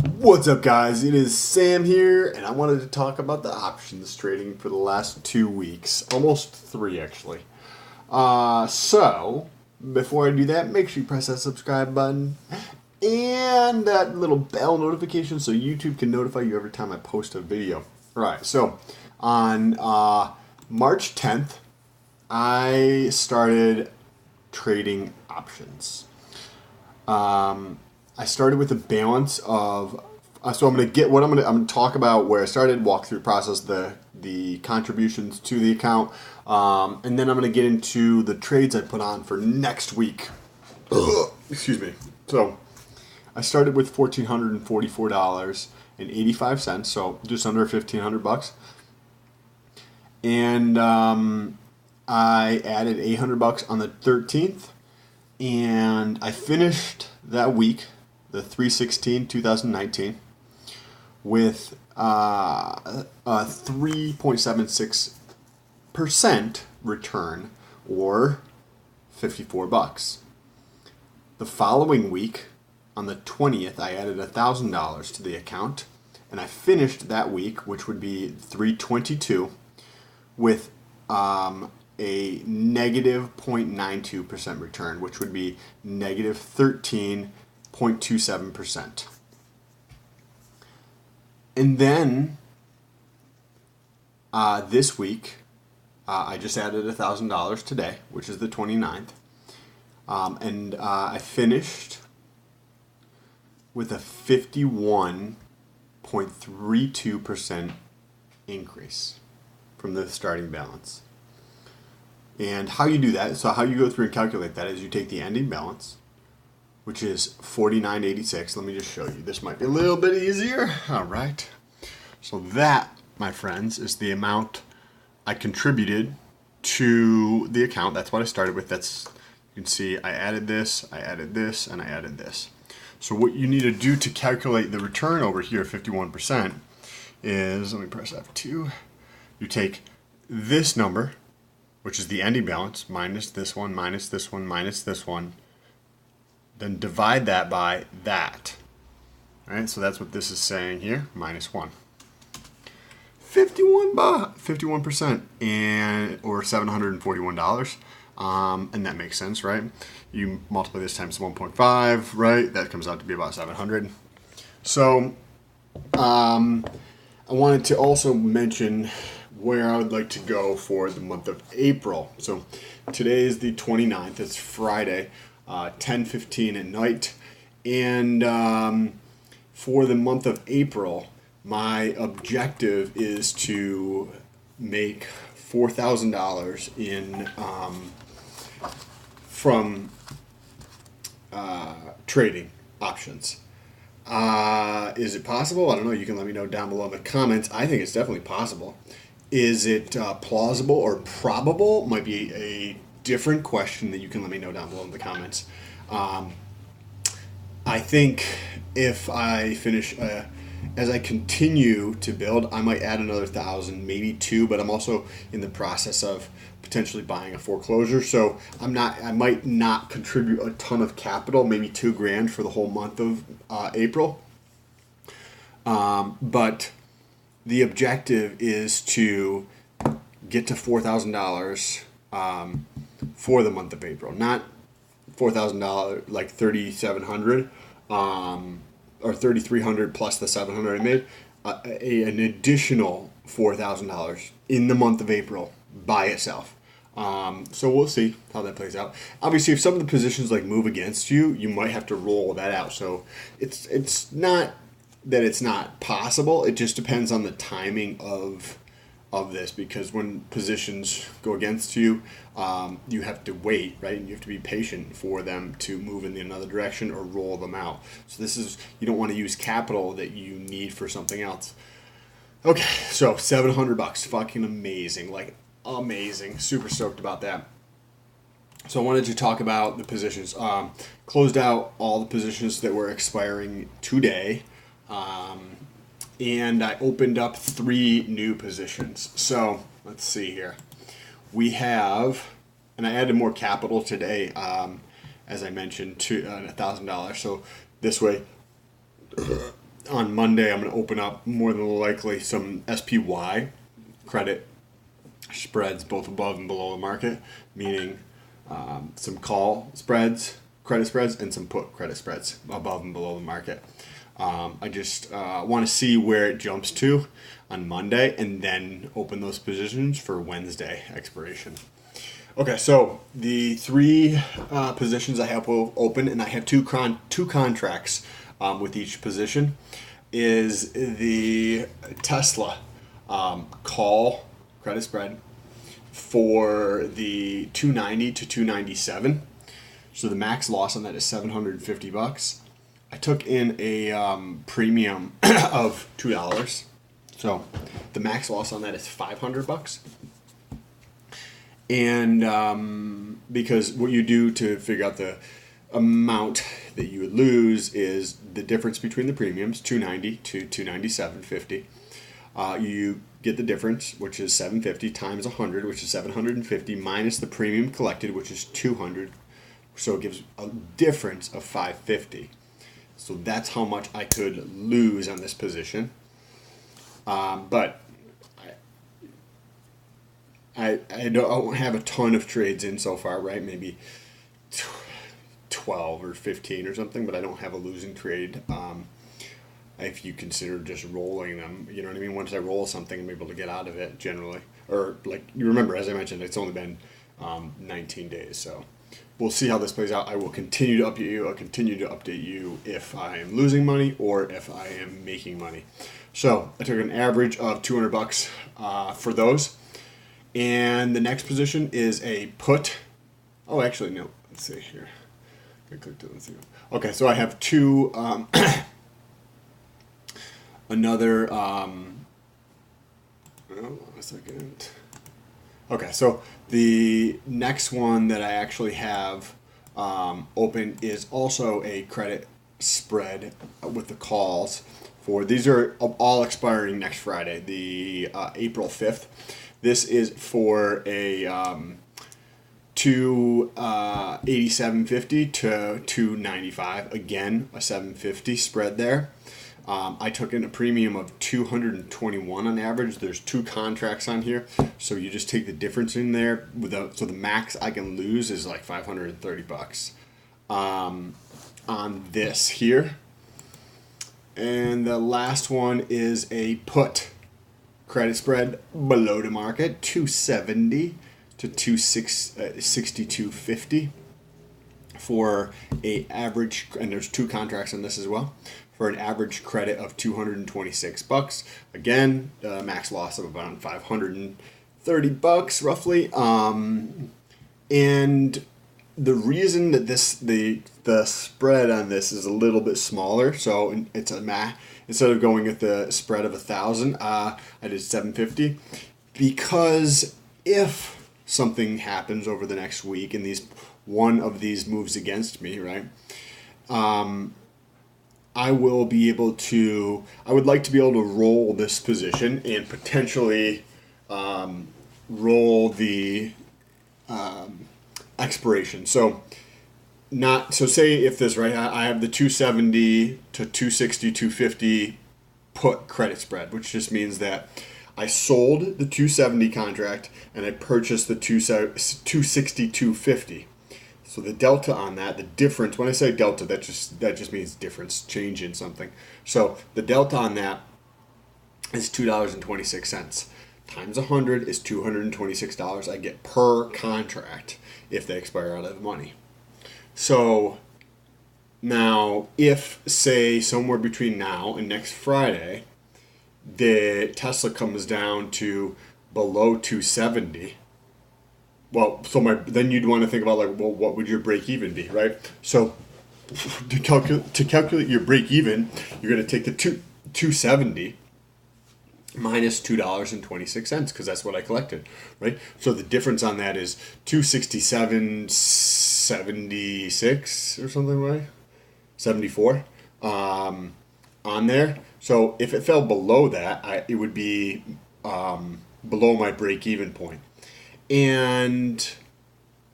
What's up, guys? It is Sam here, and I wanted to talk about the options trading for the last 2 weeks. Almost three, actually. So, before I do that, make sure you press that subscribe button and that little bell notification so YouTube can notify you every time I post a video. Alright, so on March 10th, I started trading options. I started with a balance of, so I'm going to talk about where I started, walk through the process, the contributions to the account, and then I'm going to get into the trades I put on for next week. Excuse me. So I started with $1,444.85, so just under $1,500, and I added $800 on the 13th, and I finished that week, the 3/16/2019, with a 3.76% return, or $54. The following week, on the 20th, I added $1,000 to the account, and I finished that week, which would be 3/22, with a negative 0.92% return, which would be negative 13.27%. And then this week, I just added $1,000 today, which is the 29th, and I finished with a 51.32% increase from the starting balance. And how you do that, so how you go through and calculate that is you take the ending balance, which is $49.86. Let me just show you. This might be a little bit easier. All right. So that, my friends, is the amount I contributed to the account. That's what I started with. You can see I added this, and I added this. So what you need to do to calculate the return over here, 51%, is, let me press F2. You take this number, which is the ending balance, minus this one, minus this one, minus this one, then divide that by that. All right, so that's what this is saying here, minus 1. 51%, or $741. And that makes sense, right? You multiply this times 1.5, right? That comes out to be about 700. So I wanted to also mention where I would like to go for the month of April. So today is the 29th. It's Friday, 10:15 at night. And for the month of April, my objective is to make $4,000 from trading options. Is it possible? I don't know. You can let me know down below in the comments. I think it's definitely possible. Is it plausible or probable? Might be a different question that you can let me know down below in the comments. I think if I finish, as I continue to build, I might add another 1,000, maybe 2. But I'm also in the process of potentially buying a foreclosure, so I might not contribute a ton of capital, maybe $2,000 for the whole month of April. But the objective is to get to $4,000 for the month of April, not $4,000 like $3,700 or $3,300 plus the $700 I made, an additional $4,000 in the month of April by itself. So we'll see how that plays out. Obviously, if some of the positions like move against you, you might have to roll that out. So it's not that it's not possible. It just depends on the timing of this, because when positions go against you, you have to wait, right? And you have to be patient for them to move in another direction or roll them out. So you don't want to use capital that you need for something else. Okay, so $700, fucking amazing, like amazing, super stoked about that. So I wanted to talk about the positions. Closed out all the positions that were expiring today. And I opened up 3 new positions. So let's see here. We have, and I added more capital today, as I mentioned, to $1,000. So this way, on Monday, I'm going to open up more than likely some SPY credit spreads, both above and below the market, meaning some call spreads, credit spreads, and some put credit spreads above and below the market. I just want to see where it jumps to on Monday and then open those positions for Wednesday expiration. Okay, so the three positions I have open, and I have two contracts with each position, is the Tesla call credit spread for the 290 to 297. So the max loss on that is $750. I took in a premium of $2. So the max loss on that is $500. And because what you do to figure out the amount that you would lose is the difference between the premiums, 290 to 297.50. You get the difference, which is 750 times 100, which is 750 minus the premium collected, which is 200. So it gives a difference of 550. So that's how much I could lose on this position. But I don't have a ton of trades in so far, right? Maybe 12 or 15 or something, but I don't have a losing trade. If you consider just rolling them, you know what I mean? Once I roll something, I'm able to get out of it generally. Or like you remember, as I mentioned, it's only been 19 days. So we'll see how this plays out. I will continue to update you. I'll continue to update you if I am losing money or if I am making money. So I took an average of $200 for those. And the next position is a put. Oh, actually, no. Let's see here. I clicked it. Let's see. Okay, so I have two. Another. Oh, a second. Okay, so the next one that I actually have open is also a credit spread with the calls. For these are all expiring next Friday, the April 5th. This is for a 287.50 to 295. Again, a 750 spread there. I took in a premium of 221 on average. There's two contracts on here, so you just take the difference in there. So the max I can lose is like $530 on this here. And the last one is a put credit spread below the market, 270 to 262.50 for a average, and there's two contracts on this as well, for an average credit of $226. Again, max loss of about $530 roughly. And the reason that the spread on this is a little bit smaller, so it's a instead of going at the spread of 1,000, I did 750, because if something happens over the next week and one of these moves against me, right? I would like to be able to roll this position and potentially roll the expiration. So say if this, right, I have the 270 to 260, 250 put credit spread, which just means that I sold the 270 contract and I purchased the 260, 250. So the delta on that, the difference, when I say delta, that just means difference, change in something. So the delta on that is $2.26. Times 100 is $226 I get per contract if they expire out of the money. So now if, say, somewhere between now and next Friday, the Tesla comes down to below 270, well, then you'd want to think about what would your break even be, right? So to calculate your break even, you're going to take the 270 minus $2.26 because that's what I collected, right? So the difference on that is 267.76 or something, right? 74 on there. So if it fell below that, it would be below my break even point. And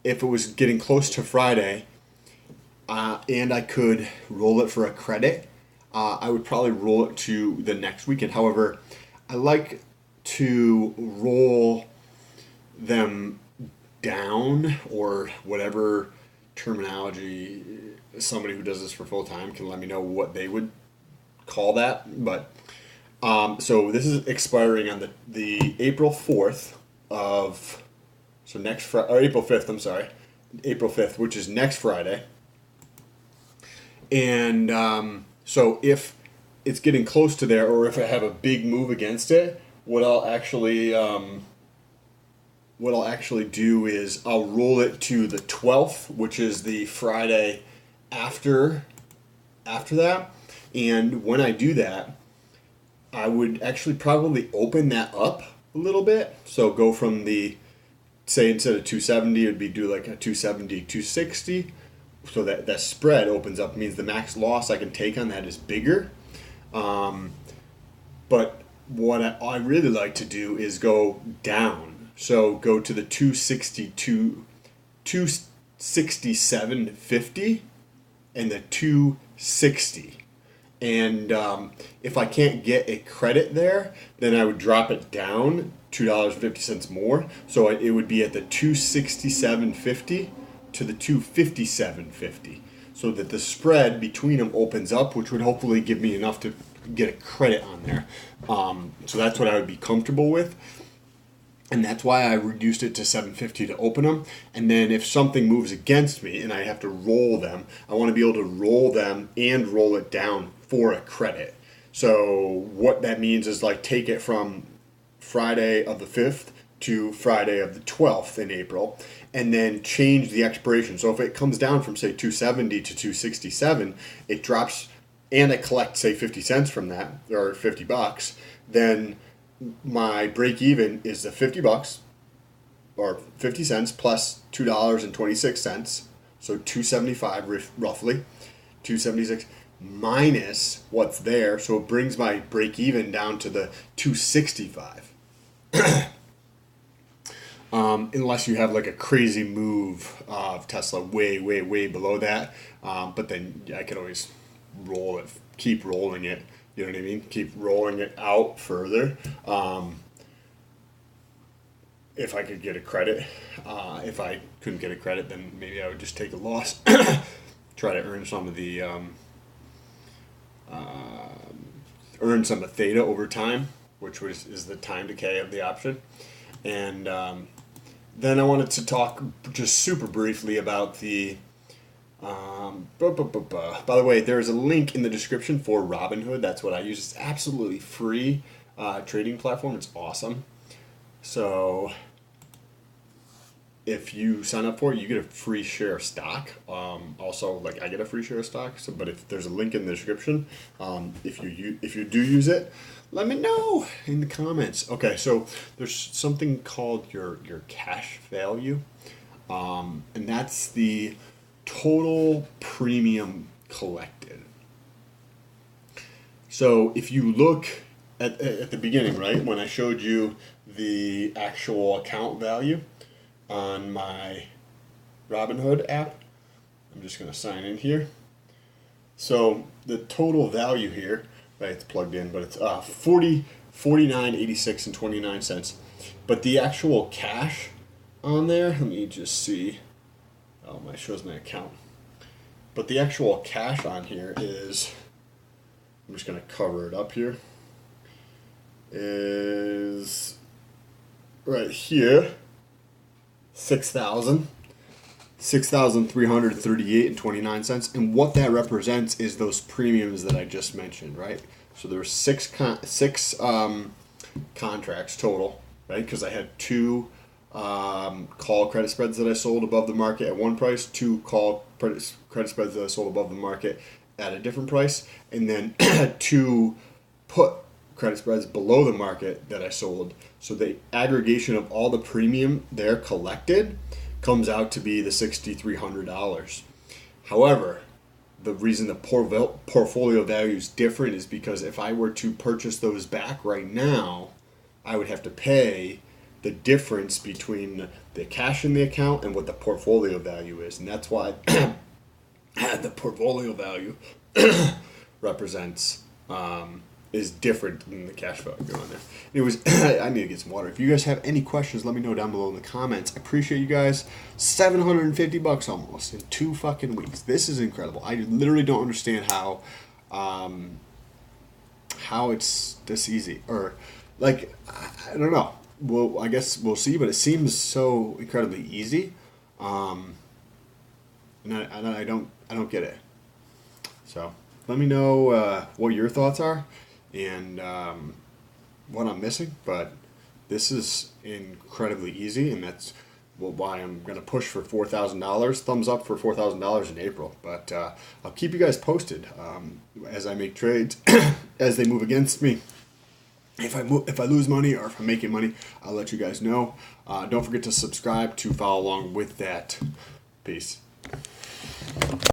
if it was getting close to Friday, and I could roll it for a credit, I would probably roll it to the next weekend. However, I like to roll them down, or whatever terminology somebody who does this for full time can let me know what they would call that. But so this is expiring on the April 4th of, so next Friday, or April 5th, I'm sorry, April 5th, which is next Friday. And so if it's getting close to there, or if I have a big move against it, what I'll actually do is I'll roll it to the 12th, which is the Friday after that. And when I do that, I would actually probably open that up a little bit. So go from the, say instead of 270, it would be do like a 270, 260. So that spread opens up, means the max loss I can take on that is bigger. But what I really like to do is go down. So go to the 262, 267.50 and the 260. And if I can't get a credit there, then I would drop it down $2.50 more. So it would be at the 267.50 to the 257.50, so that the spread between them opens up, which would hopefully give me enough to get a credit on there. So that's what I would be comfortable with. And that's why I reduced it to 750 to open them. And then if something moves against me and I have to roll them, I want to be able to roll them and roll it down for a credit. So what that means is like take it from Friday of the 5th to Friday of the 12th in April, and then change the expiration. So if it comes down from, say, 270 to 267, it drops, and I collect, say, 50 cents from that, or $50, then my break even is the $50 or 50 cents plus $2.26, so 275 roughly, 276 minus what's there, so it brings my break even down to the 265. Unless you have like a crazy move of Tesla way below that, but then I can always roll it, keep rolling it. You know what I mean? Keep rolling it out further. If I could get a credit, if I couldn't get a credit, then maybe I would just take a loss. Try to earn some of the earn some of theta over time, which is the time decay of the option. And then I wanted to talk just super briefly about the. By the way, there's a link in the description for Robinhood. That's what I use. It's absolutely free trading platform. It's awesome. So if you sign up for it, you get a free share of stock. Also, like I get a free share of stock. So, but if there's a link in the description, if you do use it, let me know in the comments. Okay, so there's something called your cash value, and that's the total premium collected. So if you look at the beginning, right, when I showed you the actual account value on my Robinhood app, I'm just going to sign in here. So the total value here, right, it's plugged in, but it's $49.86 and 29 cents. But the actual cash on there, let me just see. Oh, it shows my account. But the actual cash on here is, I'm just going to cover it up here, is right here, 6,338 and 29 cents. And what that represents is those premiums that I just mentioned, right? So there were six contracts total, right? Because I had two call credit spreads that I sold above the market at one price, two call credit spreads that I sold above the market at a different price, and then two put credit spreads below the market that I sold. So the aggregation of all the premium there collected comes out to be the $6,300. However, the reason the portfolio value is different is because if I were to purchase those back right now, I would have to pay the difference between the cash in the account and what the portfolio value is. And that's why the portfolio value represents is different than the cash value on there. Anyways, I need to get some water. If you guys have any questions, let me know down below in the comments. I appreciate you guys. $750 almost in 2 fucking weeks. This is incredible. I literally don't understand how it's this easy, or like I don't know. Well, I guess we'll see, but it seems so incredibly easy, and I don't get it. So let me know what your thoughts are and what I'm missing. But this is incredibly easy, and that's why I'm gonna push for $4,000. Thumbs up for $4,000 in April. But I'll keep you guys posted as I make trades as they move against me. If I lose money or if I'm making money, I'll let you guys know. Don't forget to subscribe to follow along with that. Peace.